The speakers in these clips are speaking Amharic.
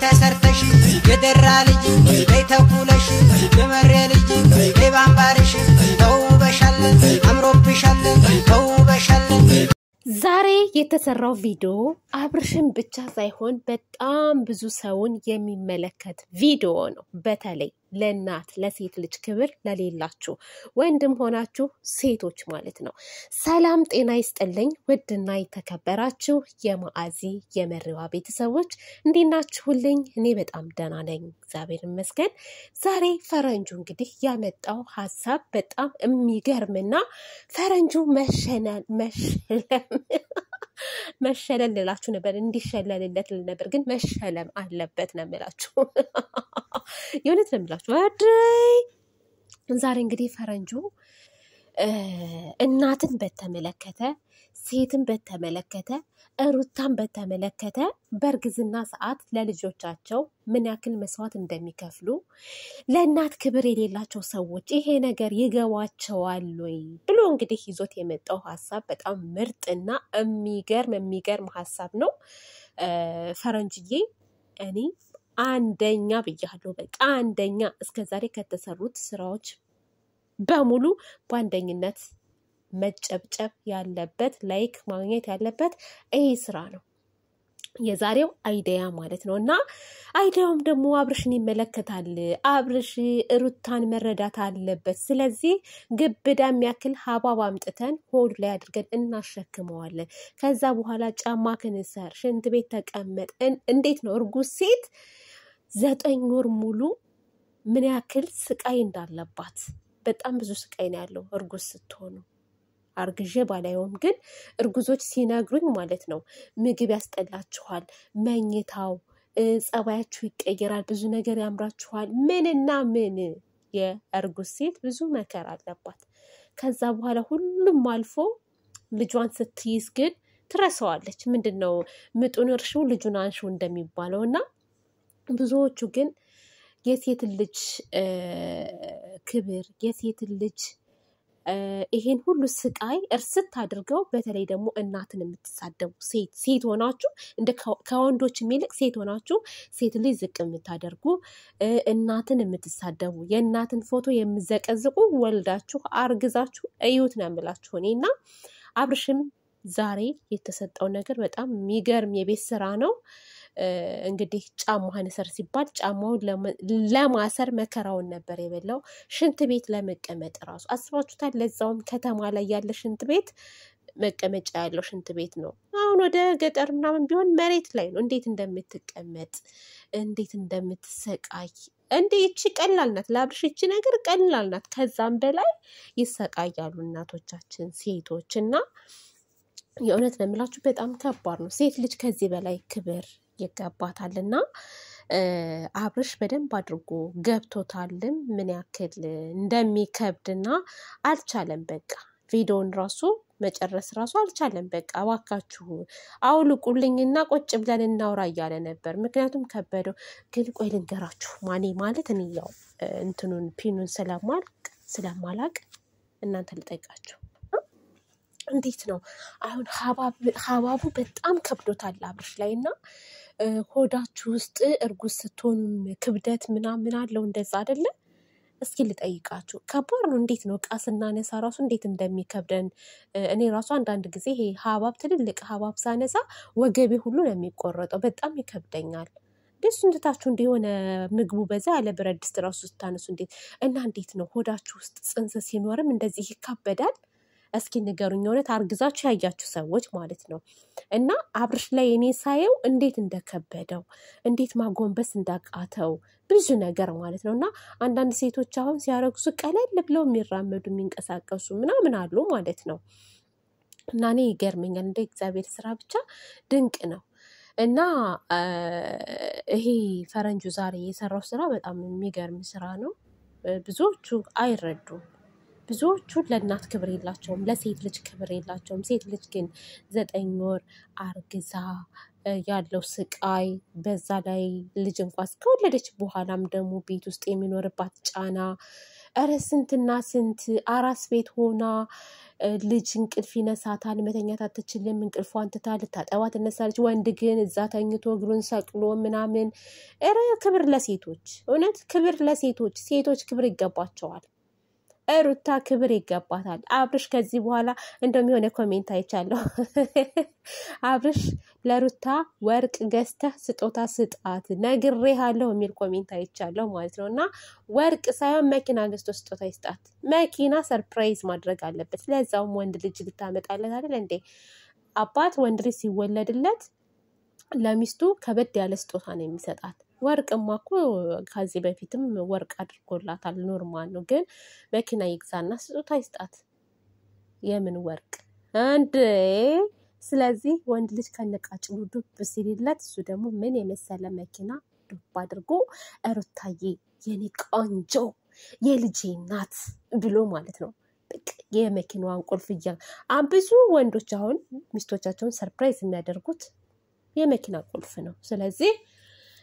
ተሰርተሽ የደራ ልጅ በይተኩለሽ የመሬ ልጅ በባምባርሽ ተውበሻለን አምሮብሻለን ተውበሻለን ዛሬ የተሰራው ቪዲዮ አብርሽን ብቻ ሳይሆን በጣም ብዙ ሰውን የሚመለከት ቪዲዮ ነው። በተለይ ለእናት ለሴት ልጅ ክብር ለሌላችሁ ወንድም ሆናችሁ ሴቶች ማለት ነው። ሰላም ጤና ይስጥልኝ ውድና የተከበራችሁ የማዓዚ የመሪዋ ቤተሰቦች እንዴት ናችሁልኝ? እኔ በጣም ደህና ነኝ እግዚአብሔር ይመስገን። ዛሬ ፈረንጁ እንግዲህ ያመጣው ሐሳብ በጣም የሚገርምና ፈረንጁ መሸለም ልላችሁ ነበር እንዲሸለልለት ነበር ግን መሸለም አለበት ነው የምላችሁ። የእውነት ነው የምላችሁ። ዛሬ እንግዲህ ፈረንጁ እናትን በተመለከተ ሴትን በተመለከተ ሩታን በተመለከተ በርግዝና ሰዓት ለልጆቻቸው ምን ያክል መስዋዕት እንደሚከፍሉ ለእናት ክብር የሌላቸው ሰዎች ይሄ ነገር ይገባቸዋል ወይ ብሎ እንግዲህ ይዞት የመጣው ሐሳብ በጣም ምርጥና የሚገርም ሐሳብ ነው። ፈረንጅዬ እኔ አንደኛ ብያለሁ። በቃ አንደኛ እስከዛሬ ከተሰሩት ስራዎች በሙሉ በአንደኝነት መጨብጨብ ያለበት ላይክ ማግኘት ያለበት ይሄ ስራ ነው። የዛሬው አይዲያ ማለት ነው። እና አይዲያውም ደግሞ አብርሽን ይመለከታል። አብርሽ ሩታን መረዳት አለበት። ስለዚህ ግብዳ የሚያክል ሀባብ አምጥተን ሆድ ላይ አድርገን እናሸክመዋለን። ከዛ በኋላ ጫማ ክንሰር ሽንት ቤት ተቀመጥ። እንዴት ነው እርጉዝ ሴት 9 ወር ሙሉ ምን ያክል ስቃይ እንዳለባት በጣም ብዙ ስቃይ ነው ያለው እርጉዝ ስትሆኑ። አርግዤ ባላየውም ግን እርጉዞች ሲነግሩኝ ማለት ነው ምግብ ያስጠላችኋል፣ መኝታው ጸባያችሁ ይቀየራል፣ ብዙ ነገር ያምራችኋል። ምንና ምን የእርጉዝ ሴት ብዙ መከራ አለባት። ከዛ በኋላ ሁሉም አልፎ ልጇን ስትይዝ ግን ትረሳዋለች። ምንድነው ምጡን እርሺው ልጁን አንሺው እንደሚባለው። እና ብዙዎቹ ግን የሴት ልጅ ክብር የሴት ልጅ ይሄን ሁሉ ስቃይ እርስት አድርገው በተለይ ደግሞ እናትን የምትሳደቡ ሴት ሆናችሁ እንደ ከወንዶች የሚልቅ ሴት ሆናችሁ ሴት ልጅ ዝቅ የምታደርጉ እናትን የምትሳደቡ የእናትን ፎቶ የምዘቀዝቁ ወልዳችሁ አርግዛችሁ እዩት ነው የምላችሁ እኔና አብርሽም ዛሬ የተሰጠው ነገር በጣም የሚገርም የቤት ስራ ነው። እንግዲህ ጫማህን እሰር ሲባል ጫማውን ለማሰር መከራውን ነበር የበላው። ሽንት ቤት ለመቀመጥ ራሱ አስባችሁታል? ለዛውም ከተማ ላይ ያለ ሽንት ቤት መቀመጫ ያለው ሽንት ቤት ነው። አሁን ወደ ገጠር ምናምን ቢሆን መሬት ላይ ነው። እንዴት እንደምትቀመጥ እንዴት እንደምትሰቃይ እንዴ! ይቺ ቀላል ናት ለአብርሽ፣ ይቺ ነገር ቀላል ናት። ከዛም በላይ ይሰቃያሉ እናቶቻችን ሴቶች። እና የእውነት ነው የምላችሁ በጣም ከባድ ነው። ሴት ልጅ ከዚህ በላይ ክብር ይገባታልና አብርሽ በደንብ አድርጎ ገብቶታልም ምን ያክል እንደሚከብድና አልቻለም። በቃ ቪዲዮን ራሱ መጨረስ ራሱ አልቻለም። በቃ እባካችሁ አውልቁልኝና ቁጭ ብለን እናውራ እያለ ነበር። ምክንያቱም ከበደው። ግን ቆይ ልንገራችሁ ማኔ ማለት እኔ ያው እንትኑን ፒኑን ስለማላቅ እናንተ ልጠይቃችሁ። እንዴት ነው አሁን ሀባቡ በጣም ከብዶታል አብርሽ ላይ። እና ሆዳችሁ ውስጥ እርጉዝ ስትሆኑም ክብደት ምናምን አለው እንደዛ አይደለ? እስኪ ልጠይቃችሁ። ከባድ ነው። እንዴት ነው እቃ ስናነሳ ራሱ እንዴት እንደሚከብደን። እኔ ራሱ አንዳንድ ጊዜ ይሄ ሀባብ ትልልቅ ሀባብ ሳነሳ ወገቤ ሁሉ ነው የሚቆረጠው። በጣም ይከብደኛል። ደስ እንድታችሁ እንደሆነ ምግቡ በዛ ያለ ብረት ድስት ራሱ ስታነሱ እንዴት ነው ሆዳችሁ ውስጥ ጽንስ ሲኖርም እንደዚህ ይካበዳል? እስኪ ንገሩኝ። እውነት አርግዛችሁ ያያችሁ ሰዎች ማለት ነው። እና አብርሽ ላይ እኔ ሳየው እንዴት እንደከበደው እንዴት ማጎንበስ እንዳቃተው ብዙ ነገር ማለት ነው። እና አንዳንድ ሴቶች አሁን ሲያረግዙ ቀለል ብለው የሚራመዱ የሚንቀሳቀሱ ምናምን አሉ ማለት ነው። እና እኔ ይገርመኛል። እንደ እግዚአብሔር ስራ ብቻ ድንቅ ነው። እና ይሄ ፈረንጁ ዛሬ የሰራው ስራ በጣም የሚገርም ስራ ነው። ብዙዎቹ አይረዱም። ብዙዎቹ ለእናት ክብር የላቸውም፣ ለሴት ልጅ ክብር የላቸውም። ሴት ልጅ ግን 9 ወር አርግዛ ያለው ስቃይ በዛ ላይ ልጅ እንኳን ከወለደች በኋላም ደግሞ ቤት ውስጥ የሚኖርባት ጫና ኧረ ስንትና ስንት አራስ ቤት ሆና ልጅ እንቅልፍ ይነሳታል፣ መተኛት አትችልም፣ እንቅልፏን ትታ ልታጠባ ትነሳለች። ወንድ ግን እዛ ተኝቶ እግሩን ሰቅሎ ምናምን። ኧረ ክብር ለሴቶች፣ እውነት ክብር ለሴቶች። ሴቶች ክብር ይገባቸዋል። ሩታ ክብር ይገባታል። አብርሽ ከዚህ በኋላ እንደሚሆነ ኮሜንት አይቻለሁ። አብርሽ ለሩታ ወርቅ ገዝተህ ስጦታ ስጣት ነግሬሃለሁ የሚል ኮሜንት አይቻለሁ ማለት ነው። እና ወርቅ ሳይሆን መኪና ገዝቶ ስጦታ ይስጣት። መኪና ሰርፕራይዝ ማድረግ አለበት። ለዛውም ወንድ ልጅ ልታመጣለት አይደል እንዴ? አባት ወንድ ልጅ ሲወለድለት ለሚስቱ ከበድ ያለ ስጦታ ነው የሚሰጣት። ወርቅማ እኮ ከዚህ በፊትም ወርቅ አድርጎላታል፣ ኖርማል ነው። ግን መኪና ይግዛና ስጦታ ይስጣት። የምን ወርቅ እንዴ? ስለዚህ ወንድ ልጅ ከነቃጭሉ ዱብ ሲልለት እሱ ደግሞ ምን የመሰለ መኪና ዱብ አድርጎ ሩታዬ የኔ ቆንጆ የልጄ ናት ብሎ ማለት ነው። በቃ የመኪናዋን ቁልፍ ብዙ ወንዶች አሁን ሚስቶቻቸውን ሰርፕራይዝ የሚያደርጉት የመኪና ቁልፍ ነው። ስለዚህ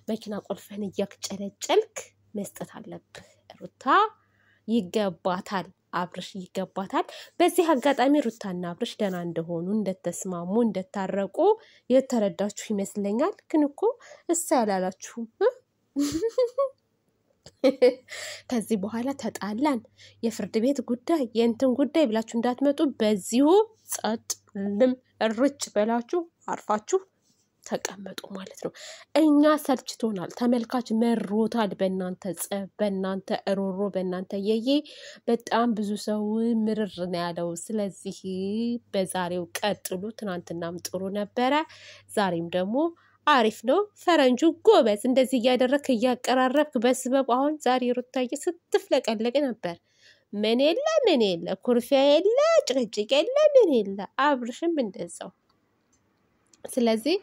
መኪና ቁልፍህን እያክጨለጨልክ መስጠት አለብህ። ሩታ ይገባታል፣ አብርሽ ይገባታል። በዚህ አጋጣሚ ሩታና አብርሽ ደህና እንደሆኑ እንደተስማሙ እንደታረቁ የተረዳችሁ ይመስለኛል። ግን እኮ እሳ ያላላችሁ ከዚህ በኋላ ተጣላን የፍርድ ቤት ጉዳይ የእንትን ጉዳይ ብላችሁ እንዳትመጡ። በዚሁ ጸጥ ልም ርጭ በላችሁ አርፋችሁ ተቀመጡ ማለት ነው። እኛ ሰልችቶናል፣ ተመልካች መሮታል። በእናንተ ጸብ፣ በእናንተ እሮሮ፣ በእናንተ የየ በጣም ብዙ ሰው ምርር ነው ያለው። ስለዚህ በዛሬው ቀጥሉ። ትናንትናም ጥሩ ነበረ፣ ዛሬም ደግሞ አሪፍ ነው። ፈረንጁ ጎበዝ፣ እንደዚህ እያደረክ እያቀራረብክ በስበብ። አሁን ዛሬ ሩታዬ ስትፍለቀለቅ ነበር። ምን የለ ኩርፊያ የለ ጭቅጭቅ የለ ምን የለ። አብርሽም እንደዛው። ስለዚህ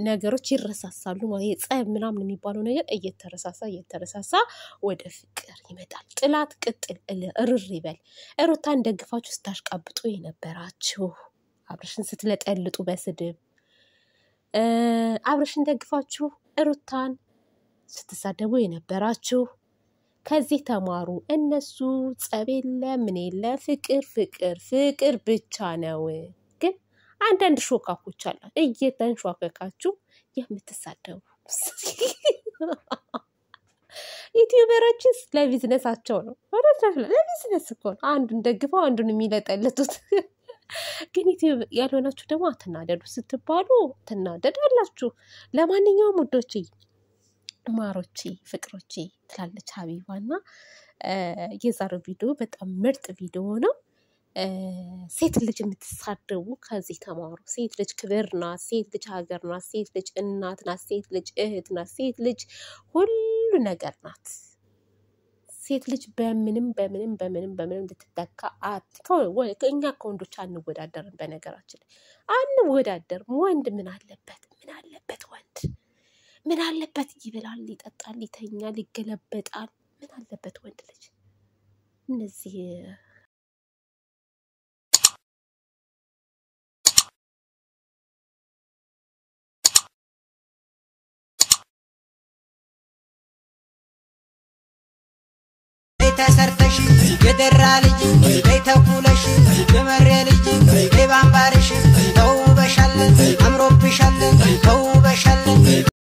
ነገሮች ይረሳሳሉ ማለት ጸብ ምናምን የሚባለው ነገር እየተረሳሳ ወደ ፍቅር ይመጣል። ጥላት ቅጥል እርር ይበል። ሩታን ደግፋችሁ ስታሽቃብጡ የነበራችሁ፣ አብርሽን ስትለጠልጡ በስድብ አብርሽን ደግፋችሁ ሩታን ስትሳደቡ የነበራችሁ ከዚህ ተማሩ። እነሱ ጸብ የለ ምን የለ ፍቅር ብቻ ነው። አንዳንድ ሾካኮች አሉ እየተንሾካካችሁ የምትሳደቡ ዩቲዩበሮችስ ለቢዝነሳቸው ነው። ለቢዝነስ እኮ ነው አንዱን ደግፈው አንዱን የሚለጠልጡት። ግን ዩቲዩብ ያልሆናችሁ ደግሞ አትናደዱ ስትባሉ ትናደዳላችሁ። ለማንኛውም ውዶቼ፣ ማሮቼ፣ ፍቅሮቼ ትላለች ሀቢባና የዛሬው ቪዲዮ በጣም ምርጥ ቪዲዮ ነው። ሴት ልጅ የምትሳደቡ ከዚህ ተማሩ። ሴት ልጅ ክብር ናት። ሴት ልጅ ሀገር ናት። ሴት ልጅ እናት ናት። ሴት ልጅ እህት ናት። ሴት ልጅ ሁሉ ነገር ናት። ሴት ልጅ በምንም ልትተካ እኛ ከወንዶች አንወዳደርም። በነገራችን አንወዳደርም። ወንድ ምን አለበት ወንድ ምን አለበት? ይበላል፣ ይጠጣል፣ ይተኛል፣ ይገለበጣል። ምን አለበት ወንድ ልጅ? እነዚህ ተሰርተሽ የደራ ልጅ ተኩለሽ የመሬ ልጅ ባምባርሽ ተውበሻለን